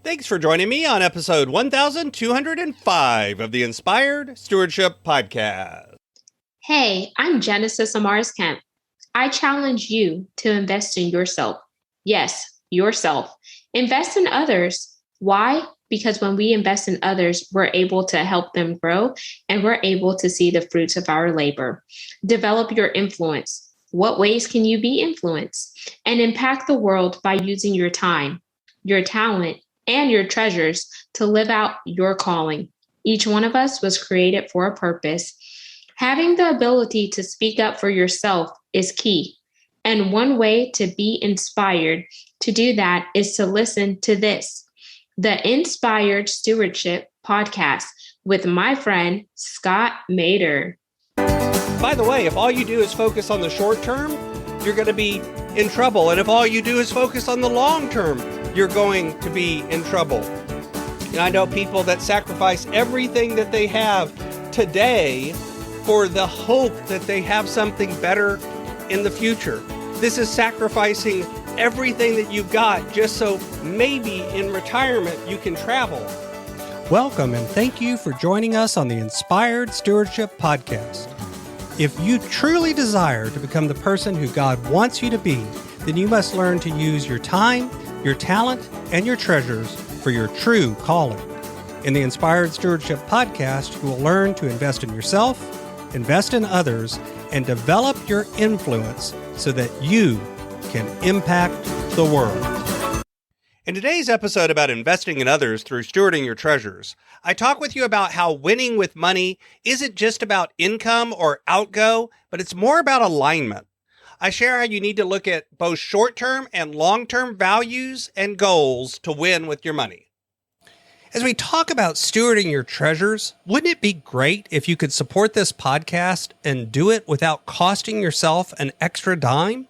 Thanks for joining me on episode 1205 of the Inspired Stewardship Podcast. Hey, I'm Genesis Amaris Kemp. I challenge you to invest in yourself. Yes, yourself. Invest in others. Why? Because when we invest in others, we're able to help them grow and we're able to see the fruits of our labor. Develop your influence. What ways can you be influenced? And impact the world by using your time, your talent, and your treasures to live out your calling. Each one of us was created for a purpose. Having the ability to speak up for yourself is key. And one way to be inspired to do that is to listen to this, the Inspired Stewardship Podcast with my friend, Scott Mader. By the way, if all you do is focus on the short term, you're going to be in trouble. And if all you do is focus on the long term, you're going to be in trouble. And I know people that sacrifice everything that they have today for the hope that they have something better in the future. This is sacrificing everything that you've got just so maybe in retirement you can travel. Welcome and thank you for joining us on the Inspired Stewardship Podcast. If you truly desire to become the person who God wants you to be, then you must learn to use your time, your talent, and your treasures for your true calling. In the Inspired Stewardship Podcast, you will learn to invest in yourself, invest in others, and develop your influence so that you can impact the world. In today's episode about investing in others through stewarding your treasures, I talk with you about how winning with money isn't just about income or outgo, but it's more about alignment. I share how you need to look at both short-term and long-term values and goals to win with your money. As we talk about stewarding your treasures, wouldn't it be great if you could support this podcast and do it without costing yourself an extra dime?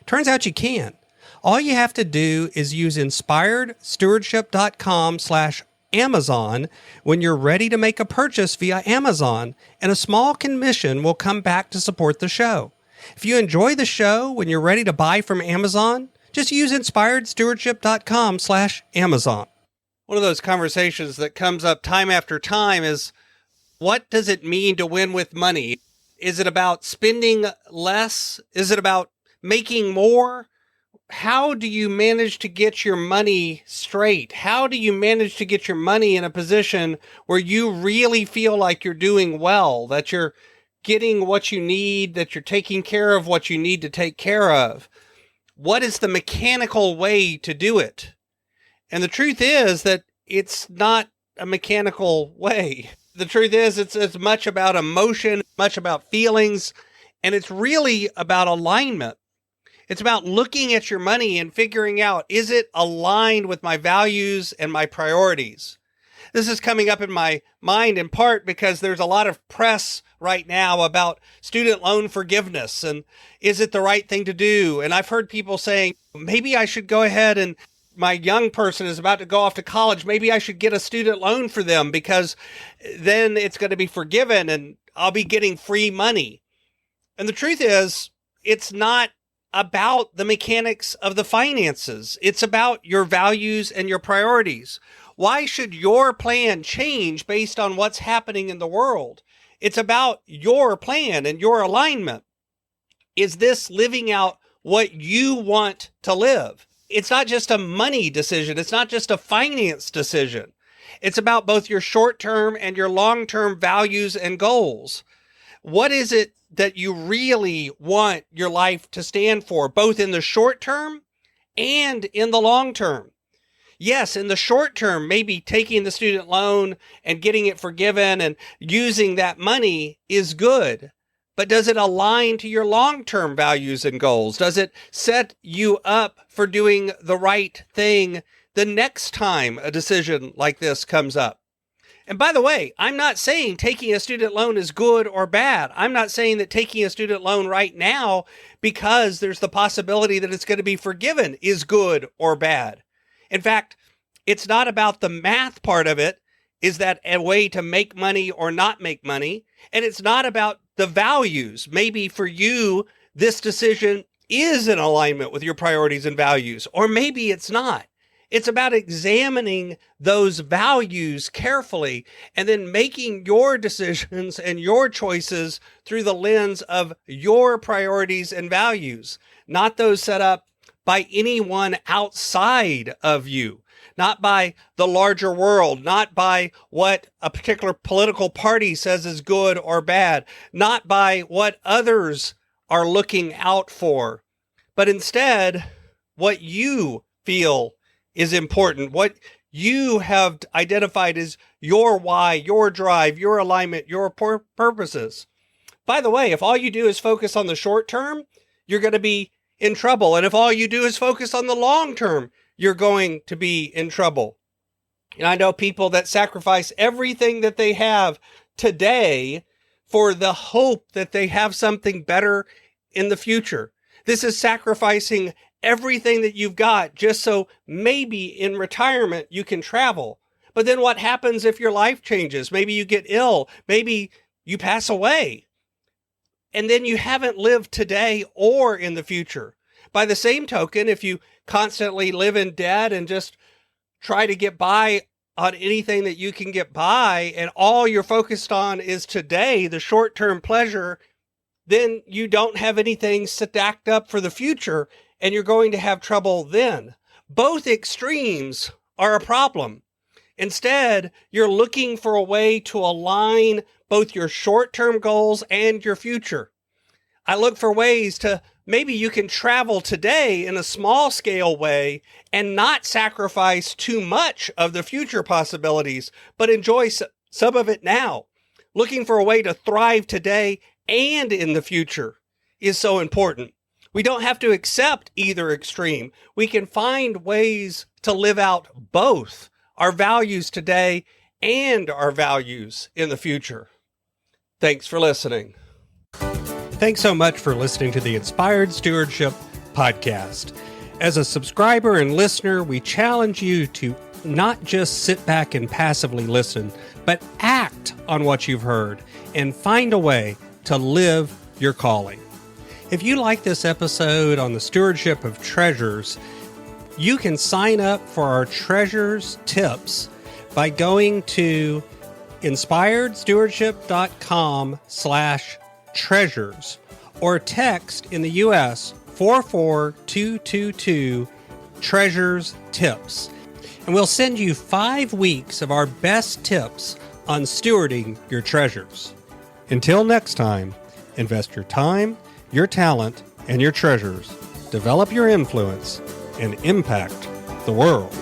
Turns out you can. All you have to do is use inspiredstewardship.com/Amazon when you're ready to make a purchase via Amazon, and a small commission will come back to support the show. If you enjoy the show when you're ready to buy from Amazon, just use inspiredstewardship.com/Amazon. One of those conversations that comes up time after time is, what does it mean to win with money? Is it about spending less? Is it about making more? How do you manage to get your money straight? How do you manage to get your money in a position where you really feel like you're doing well, that you're getting what you need, that you're taking care of what you need to take care of? What is the mechanical way to do it? And the truth is that it's not a mechanical way. The truth is it's as much about emotion, much about feelings, and it's really about alignment. It's about looking at your money and figuring out, is it aligned with my values and my priorities? This is coming up in my mind in part because there's a lot of press right now about student loan forgiveness and is it the right thing to do? And I've heard people saying, maybe I should go ahead and my young person is about to go off to college. Maybe I should get a student loan for them because then it's going to be forgiven and I'll be getting free money. And the truth is, it's not about the mechanics of the finances. It's about your values and your priorities. Why should your plan change based on what's happening in the world? It's about your plan and your alignment. Is this living out what you want to live? It's not just a money decision. It's not just a finance decision. It's about both your short-term and your long-term values and goals. What is it that you really want your life to stand for, both in the short term and in the long term? Yes, in the short term, maybe taking the student loan and getting it forgiven and using that money is good. But does it align to your long-term values and goals? Does it set you up for doing the right thing the next time a decision like this comes up? And by the way, I'm not saying taking a student loan is good or bad. I'm not saying that taking a student loan right now because there's the possibility that it's going to be forgiven is good or bad. In fact, it's not about the math part of it. Is that a way to make money or not make money? And it's not about the values. Maybe for you, this decision is in alignment with your priorities and values, or maybe it's not. It's about examining those values carefully and then making your decisions and your choices through the lens of your priorities and values, not those set up by anyone outside of you, not by the larger world, not by what a particular political party says is good or bad, not by what others are looking out for, but instead what you feel is important, what you have identified as your why, your drive, your alignment, your purposes. By the way, if all you do is focus on the short term, you're going to be in trouble. And if all you do is focus on the long term, you're going to be in trouble. And I know people that sacrifice everything that they have today for the hope that they have something better in the future. This is sacrificing everything that you've got just so maybe in retirement you can travel. But then what happens if your life changes? Maybe you get ill. Maybe you pass away. And then you haven't lived today or in the future. By the same token, if you constantly live in debt and just try to get by on anything that you can get by, and all you're focused on is today, the short-term pleasure, then you don't have anything stacked up for the future, and you're going to have trouble then. Both extremes are a problem. Instead, you're looking for a way to align both your short-term goals and your future. I look for ways to maybe you can travel today in a small scale way and not sacrifice too much of the future possibilities, but enjoy some of it now. Looking for a way to thrive today and in the future is so important. We don't have to accept either extreme. We can find ways to live out both our values today and our values in the future. Thanks for listening. Thanks so much for listening to the Inspired Stewardship podcast. As a subscriber and listener, we challenge you to not just sit back and passively listen, but act on what you've heard and find a way to live your calling. If you like this episode on the stewardship of treasures, you can sign up for our treasures tips by going to inspiredstewardship.com/treasures or text in the US 44222 treasures tips. And we'll send you 5 weeks of our best tips on stewarding your treasures. Until next time, invest your time, your talent, and your treasures. Develop your influence and impact the world.